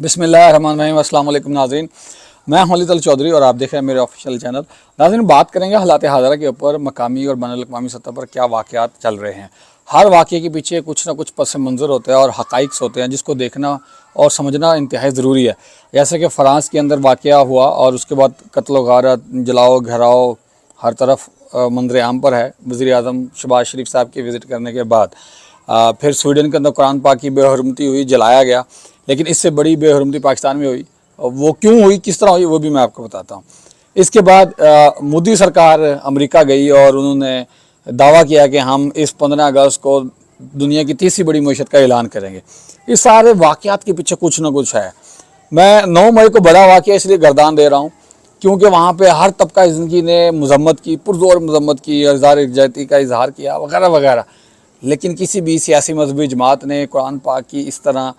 बिस्मिल्लाहिर्रहमानिर्रहीम। अस्सलाम वालेकुम नाज़रीन, मैं हूं अली चौधरी और आप देख रहे हैं मेरे ऑफिशियल चैनल। नाज़रीन, बात करेंगे हालात हाज़िरा के ऊपर मकामी और बैनुल-अक़वामी सतह पर क्या वाक़यात चल रहे हैं। हर वाक़े के पीछे कुछ ना कुछ पस मंज़र होता है और हक़ाइक़ होते हैं जिसको देखना और समझना इंतहाई ज़रूरी है। जैसे कि फ़्रांस के अंदर वाक़या हुआ और उसके बाद कत्ल गारत, जलाओ घेराव हर तरफ मंज़र आम पर है। वज़ीर-ए-आज़म शहबाज शरीफ साहब की विज़िट करने के बाद फिर स्वीडन के अंदर कुरान पाक की बेहुरमती हुई, जलाया गया। लेकिन इससे बड़ी बेहुरमती पाकिस्तान में हुई। वो क्यों हुई, किस तरह हुई, वो भी मैं आपको बताता हूँ। इसके बाद मोदी सरकार अमेरिका गई और उन्होंने दावा किया कि हम इस 15 अगस्त को दुनिया की तीसरी बड़ी मईशत का ऐलान करेंगे। इस सारे वाक़यात के पीछे कुछ ना कुछ है। मैं 9 मई को बड़ा वाक़या इसलिए गर्दान दे रहा हूँ क्योंकि वहाँ पे हर तबका ज़िंदगी ने मज़म्मत की, पुरज़ोर मज़म्मत की, इज़हार यकजहती का इज़हार किया वगैरह वगैरह। लेकिन किसी भी सियासी मजहबी जमात ने कुरान पाक की इस तरह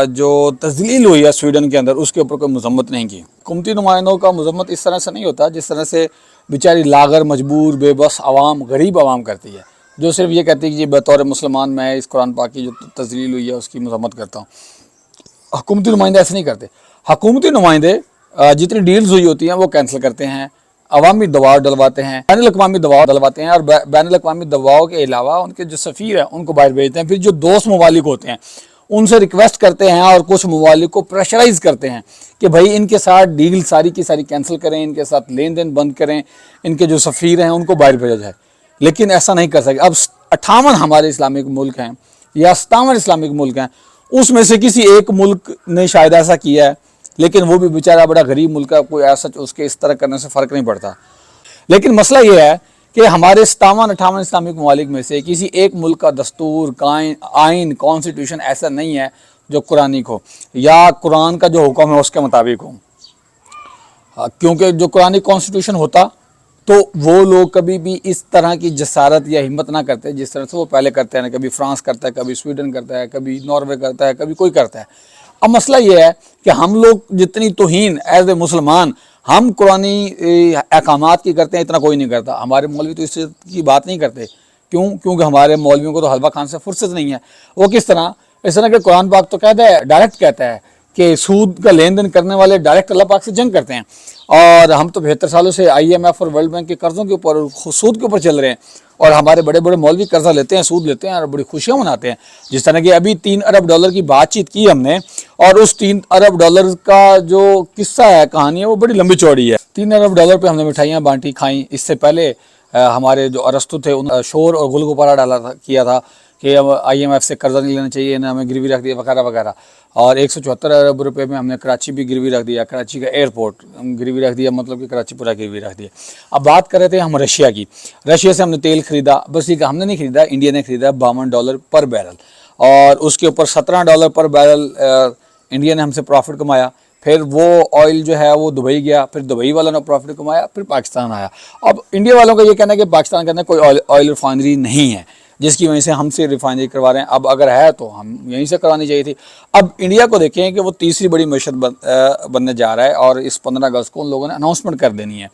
जो तज़लील हुई है स्वीडन के अंदर, उसके ऊपर कोई मजम्मत नहीं की। हुकूमती नुमाइंदों का मजम्मत इस तरह से नहीं होता जिस तरह से बेचारी लागर, मजबूर, बेबस आवाम, गरीब आवाम करती है, जो सिर्फ ये कहती है कि जी बतौर मुसलमान मैं इस कुरान पाक की जो तज़लील हुई है उसकी मजम्मत करता हूँ। हुकूमती नुमाइंदे ऐसे नहीं करते। हुकूमती नुमाइंदे जितनी डील्स हुई होती हैं वो कैंसिल करते हैं, अवामी दबाव डलवाते हैं, बैनुल-अक़वामी दबाव डलवाते हैं और बैनुल-अक़वामी दबाव के अलावा उनके जो सफ़ीर हैं उनको बाहर भेजते हैं। फिर जो दोस्त ममालिक होते हैं उनसे रिक्वेस्ट करते हैं और कुछ ममालिक को प्रेशराइज़ करते हैं कि भाई इनके साथ डील सारी की सारी कैंसिल करें, इनके साथ लेन देन बंद करें, इनके जो सफ़ीर हैं उनको बाहर भेजा जाए। लेकिन ऐसा नहीं कर सके। अब 58 हमारे इस्लामिक मुल्क हैं या 57 इस्लामिक मुल्क हैं, उसमें से किसी एक मुल्क ने शायद ऐसा किया है, लेकिन वो भी बेचारा बड़ा गरीब मुल्क है, कोई ऐसा उसके इस तरह करने से फ़र्क नहीं पड़ता। लेकिन मसला ये है कि हमारे 57-58 इस्लामिक ममालिक में से किसी एक मुल्क का दस्तूर, आइन, कॉन्स्टिट्यूशन ऐसा नहीं है जो कुरानिक हो या कुरान का जो हुक्म है उसके मुताबिक हो। क्योंकि जो कुरानिक कॉन्स्टिट्यूशन होता तो वो लोग कभी भी इस तरह की जसारत या हिम्मत ना करते जिस तरह से वो पहले करते हैं। कभी फ्रांस करता है, कभी स्वीडन करता है, कभी नॉर्वे करता है, कभी कोई करता है। अब मसला ये है कि हम लोग जितनी तौहीन एज ए मुसलमान हम कुरानी अहकामात की करते हैं, इतना कोई नहीं करता। हमारे मौलवी तो इस चीज़ की बात नहीं करते। क्यों? क्योंकि हमारे मौलवियों को तो हलवा खान से फुर्सत नहीं है। वो किस तरह? इस तरह के कुरान पाक तो कहता है, डायरेक्ट कहता है कि सूद का लेन देन करने वाले डायरेक्ट अल्लाह पाक से जंग करते हैं। और हम तो 72 सालों से IMF और वर्ल्ड बैंक के कर्ज़ों के ऊपर, सूद के ऊपर चल रहे हैं और हमारे बड़े बड़े मौलवी कर्जा लेते हैं, सूद लेते हैं और बड़ी खुशियां मनाते हैं। जिस तरह की अभी 3 अरब डॉलर की बातचीत की हमने, और उस 3 अरब डॉलर का जो किस्सा है, कहानी है, वो बड़ी लंबी चौड़ी है। 3 अरब डॉलर पे हमने मिठाइयाँ बांटी, खाई। इससे पहले हमारे जो अरस्तु थे उन शोर और गुलगुबारा डाला था, किया था कि अब IMF से कर्जा नहीं लेना चाहिए, ना हमें गिरवी रख दिया वगैरह वगैरह। और 174 अरब रुपए में हमने कराची भी गिरवी रख दिया, कराची का एयरपोर्ट गिरवी रख दिया, मतलब कि कराची पूरा गिरवी रख दिया। अब बात कर रहे थे हम रशिया की। रशिया से हमने तेल खरीदा, बस ये हमने नहीं खरीदा, इंडिया ने खरीदा $52 पर बैरल, और उसके ऊपर $17 पर बैरल इंडिया ने हमसे प्रॉफिट कमाया। फिर वो ऑयल जो है वो दुबई गया, फिर दुबई वालों ने प्रॉफिट कमाया, फिर पाकिस्तान आया। अब इंडिया वालों का ये कहना है कि पाकिस्तान के अंदर कोई ऑयल रिफाइनरी नहीं है जिसकी वजह से हमसे रिफाइनरी करवा रहे हैं। अब अगर है तो हम यहीं से करवानी चाहिए थी। अब इंडिया को देखें कि वो तीसरी बड़ी मईशत बनने जा रहा है और इस 15 अगस्त को उन लोगों ने अनाउंसमेंट कर देनी है।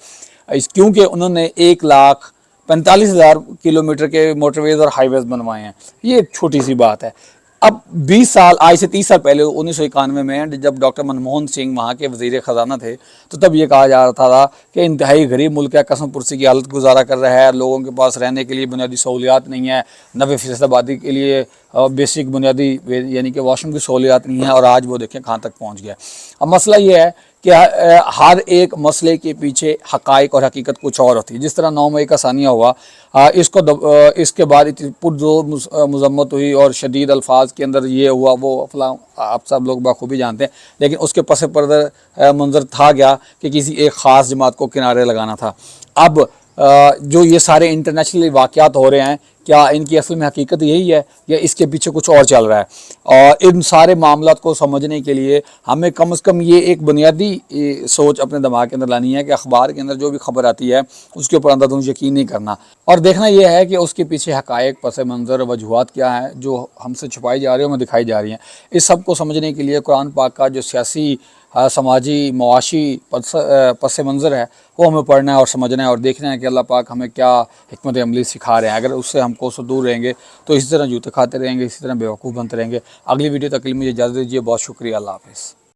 क्योंकि उन्होंने 1,45,000 किलोमीटर के मोटरवेज और हाईवेज बनवाए हैं। ये एक छोटी सी बात है। अब 20 साल, आज से 30 साल पहले 1991 में जब डॉक्टर मनमोहन सिंह वहाँ के वज़ीर ख़जाना थे, तो तब ये कहा जा रहा था कि इंतहाई गरीब मुल्क है, कसम पुरसी की हालत गुजारा कर रहा है, लोगों के पास रहने के लिए बुनियादी सहूलियात नहीं है, 90% आबादी के लिए बेसिक बुनियादी यानी कि वॉशरूम की सहूलियात नहीं है, और आज वो देखें कहाँ तक पहुँच गया। अब मसला ये है कि हर एक मसले के पीछे हक़ाइक़ और हकीकत कुछ और होती है। जिस तरह 9 मई का सानिया हुआ, इसके बाद इतनी पुरज़ोर मज़म्मत हुई और शदीद अल्फाज के अंदर ये हुआ वो फलां, आप सब लोग बखूबी जानते हैं। लेकिन उसके पस पर्दा मंजर था क्या कि किसी एक ख़ास जमात को किनारे लगाना था। अब जो ये सारे इंटरनेशनली वाक़यात हो रहे हैं, क्या इनकी असल में हकीकत यही है या इसके पीछे कुछ और चल रहा है? और इन सारे मामलात को समझने के लिए हमें कम से कम ये एक बुनियादी सोच अपने दिमाग के अंदर लानी है कि अखबार के अंदर जो भी खबर आती है उसके ऊपर अंधाधुंध यकीन नहीं करना, और देखना यह है कि उसके पीछे हक़ाइक़, पस मंज़र, वजूहात क्या हैं जो हमसे छुपाई जा रही है, हमें दिखाई जा रही हैं। इस सब को समझने के लिए कुरान पाक का जो सियासी, समाजी, मुआशी पस मंज़र है वो हमें पढ़ना है और समझना है और देखना है कि अल्लाह पाक हमें क्या हिकमत अमली सिखा रहे हैं। अगर उससे हमको से दूर रहेंगे तो इसी तरह जूते खाते रहेंगे, इसी तरह बेवकूफ़ बनते रहेंगे। अगली वीडियो तक के लिए मुझे इजाज़त दीजिए। बहुत शुक्रिया। अल्लाह हाफ़िज़।